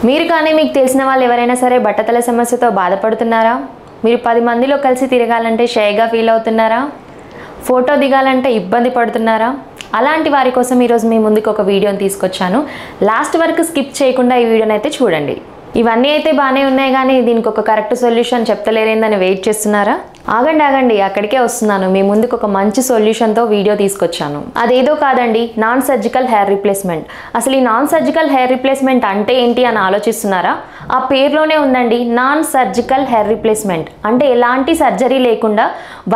మీరు కానీ మీకు తెలిసిన వాళ్ళు ఎవరైనా సరే బట్టతల సమస్యతో బాధపడుతున్నారా? మీరు 10 మందిలో కలిసి తిరగాలంటే షైగా ఫీల్ అవుతున్నారా? ఫోటో దిగాలంటే ఇబ్బంది పడుతున్నారా? అలాంటి వారి కోసం ఈరోజు మీ ముందుకు ఒక వీడియోని తీసుకొచ్చాను. లాస్ట్ వరకు స్కిప్ చేయకుండా ఈ వీడియోని అయితే చూడండి. ఇవన్నీ అయితే బాగానే ఉన్నాయి కానీ దీనికి ఒక కరెక్ట్ సొల్యూషన్ చెప్తలేరేందని వెయిట్ చేస్తున్నారా? ఆగండి, అక్కడికే వస్తున్నాను. మీ ముందుకు ఒక మంచి సొల్యూషన్తో వీడియో తీసుకొచ్చాను. అదేదో కాదండి, నాన్ సర్జికల్ హెయిర్ రీప్లేస్మెంట్. అసలు ఈ నాన్ సర్జికల్ హెయిర్ రీప్లేస్మెంట్ అంటే ఏంటి అని ఆలోచిస్తున్నారా? ఆ పేరులోనే ఉందండి, నాన్ సర్జికల్ హెయిర్ రీప్లేస్మెంట్. అంటే ఎలాంటి సర్జరీ లేకుండా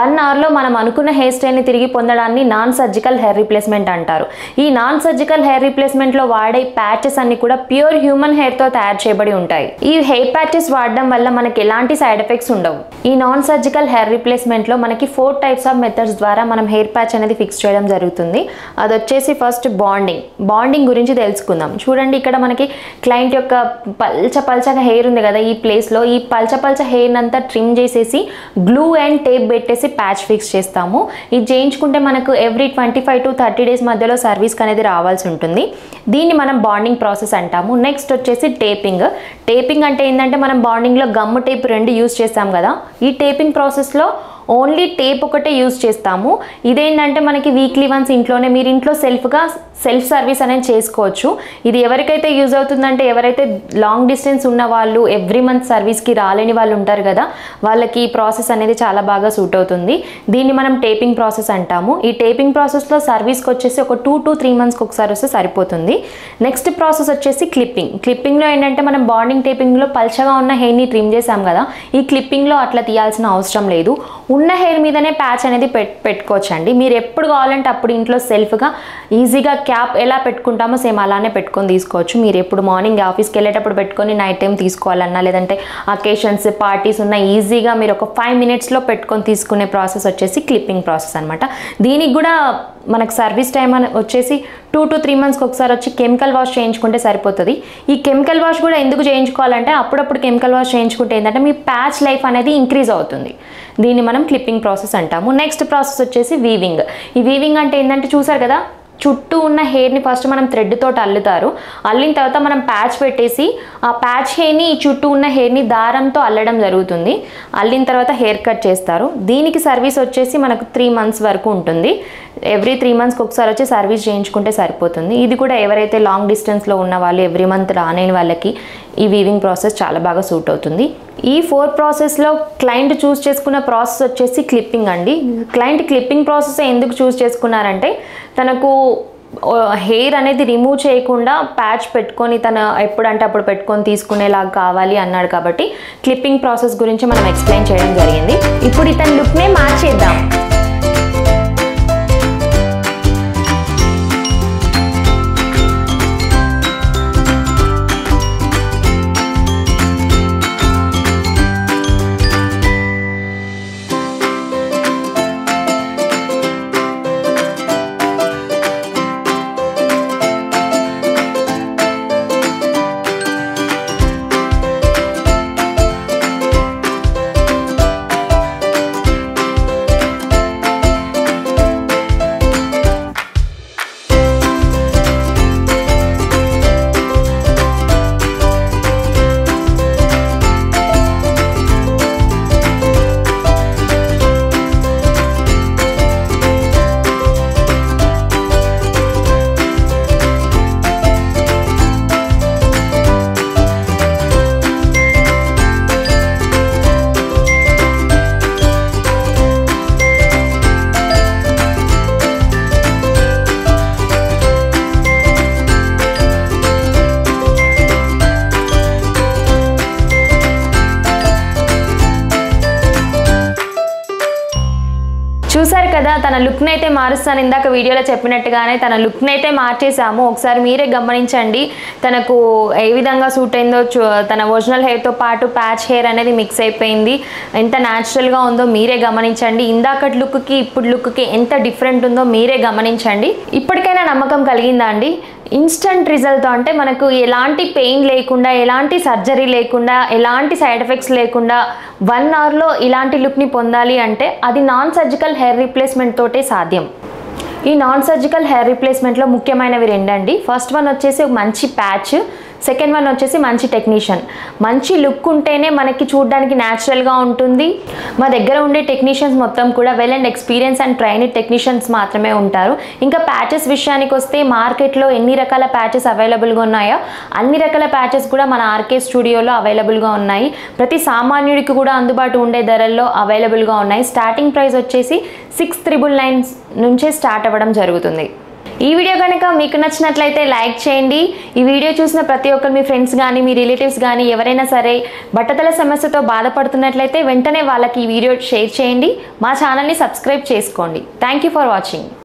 1 అవర్లో మనం అనుకున్న హెయిర్ స్టైల్ని తిరిగి పొందడాన్ని నాన్ సర్జికల్ హెయిర్ రీప్లేస్మెంట్ అంటారు. ఈ నాన్ సర్జికల్ హెయిర్ రీప్లేస్మెంట్లో వాడే ప్యాచెస్ అన్ని కూడా ప్యూర్ హ్యూమన్ హెయిర్తో తయారు చేయబడి ఉంటాయి. ఈ హెయిర్ ప్యాచెస్ వాడడం వల్ల మనకి ఎలాంటి సైడ్ ఎఫెక్ట్స్ ఉండవు. ఈ నాన్ సర్జికల్ హెయిర్ రీప్లేస్మెంట్లో మనకి 4 టైప్స్ ఆఫ్ మెథడ్స్ ద్వారా మనం హెయిర్ ప్యాచ్ అనేది ఫిక్స్ చేయడం జరుగుతుంది. అది వచ్చేసి ఫస్ట్ బాండింగ్ గురించి తెలుసుకుందాం. చూడండి, ఇక్కడ మనకి క్లయింట్ యొక్క పల్చగా హెయిర్ ఉంది కదా, ఈ ప్లేస్లో ఈ పల్చ హెయిర్ అంతా ట్రిమ్ చేసేసి గ్లూ అండ్ టేప్ పెట్టేసి ప్యాచ్ ఫిక్స్ చేస్తాము. ఇది చేయించుకుంటే మనకు ఎవ్రీ 25 to 30 డేస్ మధ్యలో సర్వీస్కి అనేది రావాల్సి ఉంటుంది. దీన్ని మనం బాండింగ్ ప్రాసెస్ అంటాము. నెక్స్ట్ వచ్చేసి టేపింగ్ అంటే ఏంటంటే మనం బాండింగ్లో గమ్ టేప్ 2 యూజ్ చేస్తాం కదా, ఈ టేపింగ్ ప్రాసెస్లో ఓన్లీ టేప్ ఒకటే యూజ్ చేస్తాము. ఇదేంటంటే మనకి వీక్లీ వన్స్ ఇంట్లోనే మీరు ఇంట్లో సెల్ఫ్ సర్వీస్ అనేది చేసుకోవచ్చు. ఇది ఎవరికైతే యూజ్ అవుతుందంటే ఎవరైతే లాంగ్ డిస్టెన్స్ ఉన్న వాళ్ళు, ఎవ్రీ మంత్ సర్వీస్కి రాలేని వాళ్ళు ఉంటారు కదా, వాళ్ళకి ఈ ప్రాసెస్ అనేది చాలా బాగా సూట్ అవుతుంది. దీన్ని మనం టేపింగ్ ప్రాసెస్ అంటాము. ఈ టేపింగ్ ప్రాసెస్లో సర్వీస్కి వచ్చేసి ఒక 2 to 3 మంత్స్కి ఒకసారి వస్తే సరిపోతుంది. నెక్స్ట్ ప్రాసెస్ వచ్చేసి క్లిప్పింగ్లో ఏంటంటే మనం బాండింగ్ టేపింగ్లో పల్చగా ఉన్న హెయిర్ని ట్రిమ్ చేసాం కదా, ఈ క్లిప్పింగ్లో అట్లా తీయాల్సిన అవసరం లేదు. ఉన్న హెయిర్ మీదనే ప్యాచ్ అనేది పెట్టుకోవచ్చండి. మీరు ఎప్పుడు కావాలంటే అప్పుడు ఇంట్లో సెల్ఫ్గా ఈజీగా క్యాప్ ఎలా పెట్టుకుంటామో సేమ్ అలానే పెట్టుకొని తీసుకోవచ్చు. మీరు ఎప్పుడు మార్నింగ్ ఆఫీస్కి వెళ్ళేటప్పుడు పెట్టుకొని నైట్ టైం తీసుకోవాలన్నా, లేదంటే అకేషన్స్ పార్టీస్ ఉన్న ఈజీగా మీరు ఒక 5 మినిట్స్లో పెట్టుకొని తీసుకునే ప్రాసెస్ వచ్చేసి క్లిప్పింగ్ ప్రాసెస్ అనమాట. దీనికి కూడా మనకు సర్వీస్ టైం అని వచ్చేసి 2 to 3 మంత్స్కి ఒకసారి వచ్చి కెమికల్ వాష్ చేయించుకుంటే సరిపోతుంది. ఈ కెమికల్ వాష్ కూడా ఎందుకు చేయించుకోవాలంటే అప్పుడప్పుడు కెమికల్ వాష్ చేయించుకుంటే ఏంటంటే మీ ప్యాచ్ లైఫ్ అనేది ఇంక్రీజ్ అవుతుంది. దీన్ని మనం క్లిప్పింగ్ ప్రాసెస్ అంటాము. నెక్స్ట్ ప్రాసెస్ వచ్చేసి వీవింగ్. ఈ వీవింగ్ అంటే ఏంటంటే చూసారు కదా, చుట్టూ ఉన్న హెయిర్ని ఫస్ట్ మనం థ్రెడ్ తోటి అల్లుతారు. అల్లిన తర్వాత మనం ప్యాచ్ పెట్టేసి ఆ ప్యాచ్ హెయిర్ని ఈ చుట్టూ ఉన్న హెయిర్ని దారంతో అల్లడం జరుగుతుంది. అల్లిన తర్వాత హెయిర్ కట్ చేస్తారు. దీనికి సర్వీస్ వచ్చేసి మనకు 3 మంత్స్ వరకు ఉంటుంది. ఎవ్రీ 3 మంత్స్కి ఒకసారి వచ్చి సర్వీస్ చేయించుకుంటే సరిపోతుంది. ఇది కూడా ఎవరైతే లాంగ్ డిస్టెన్స్లో ఉన్న వాళ్ళు, ఎవ్రీ మంత్ రాలేని వాళ్ళకి ఈ వీవింగ్ ప్రాసెస్ చాలా బాగా సూట్ అవుతుంది. ఈ 4 ప్రాసెస్లో క్లయింట్ చూస్ చేసుకున్న ప్రాసెస్ వచ్చేసి క్లిప్పింగ్ అండి. క్లయింట్ క్లిప్పింగ్ ప్రాసెస్ ఎందుకు చూస్ చేసుకున్నారంటే తనకు హెయిర్ అనేది రిమూవ్ చేయకుండా ప్యాచ్ పెట్టుకొని తను ఎప్పుడంటే అప్పుడు పెట్టుకొని తీసుకునేలాగా కావాలి అన్నాడు. కాబట్టి క్లిప్పింగ్ ప్రాసెస్ గురించి మనం ఎక్స్ప్లెయిన్ చేయడం జరిగింది. ఇప్పుడు ఇతని లుక్నే మార్చేద్దాం. చూసారు కదా, తన లుక్ని అయితే మారుస్తాను. ఇందాక వీడియోలో చెప్పినట్టుగానే తన లుక్ని అయితే మార్చేసాము. ఒకసారి మీరే గమనించండి తనకు ఏ విధంగా సూట్ అయిందో. తన ఒరిజినల్ హెయిర్తో పాటు ప్యాచ్ హెయిర్ అనేది మిక్స్ అయిపోయింది. ఎంత న్యాచురల్గా ఉందో మీరే గమనించండి. ఇందాకటి లుక్కి ఇప్పుడు లుక్కి ఎంత డిఫరెంట్ ఉందో మీరే గమనించండి. ఇప్పటికైనా నమ్మకం కలిగిందా అండి? ఇన్స్టంట్ రిజల్ట్తో, అంటే మనకు ఎలాంటి పెయిన్ లేకుండా, ఎలాంటి సర్జరీ లేకుండా, ఎలాంటి సైడ్ ఎఫెక్ట్స్ లేకుండా 1 అవర్లో ఇలాంటి లుక్ని పొందాలి అంటే అది నాన్ సర్జికల్ హెయిర్ రీప్లేస్మెంట్ తోటే సాధ్యం. ఈ నాన్ సర్జికల్ హెయిర్ రీప్లేస్మెంట్లో ముఖ్యమైనవి 2 అండి. ఫస్ట్ వన్ వచ్చేసి మంచి ప్యాచ్, సెకండ్ వన్ వచ్చేసి మంచి టెక్నీషియన్. మంచి లుక్ ఉంటేనే మనకి చూడడానికి న్యాచురల్గా ఉంటుంది. మా దగ్గర ఉండే టెక్నీషియన్స్ మొత్తం కూడా well and experience and trained technicians మాత్రమే ఉంటారు. ఇంకా ప్యాచెస్ విషయానికి వస్తే మార్కెట్లో ఎన్ని రకాల ప్యాచెస్ అవైలబుల్గా ఉన్నాయో అన్ని రకాల ప్యాచెస్ కూడా మన ఆర్కే స్టూడియోలో అవైలబుల్గా ఉన్నాయి. ప్రతి సామాన్యుడికి కూడా అందుబాటు ఉండే ధరల్లో అవైలబుల్గా ఉన్నాయి. స్టార్టింగ్ ప్రైస్ వచ్చేసి 6,999 నుంచే స్టార్ట్ అవ్వడం జరుగుతుంది. ఈ వీడియో కనుక మీకు నచ్చినట్లయితే లైక్ చేయండి. ఈ వీడియో చూసిన ప్రతి ఒక్కరు మీ ఫ్రెండ్స్ కానీ మీ రిలేటివ్స్ కానీ ఎవరైనా సరే బట్టతల సమస్యతో బాధపడుతున్నట్లయితే వెంటనే వాళ్ళకి ఈ వీడియో షేర్ చేయండి. మా ఛానల్ని సబ్స్క్రైబ్ చేసుకోండి. Thank you for watching.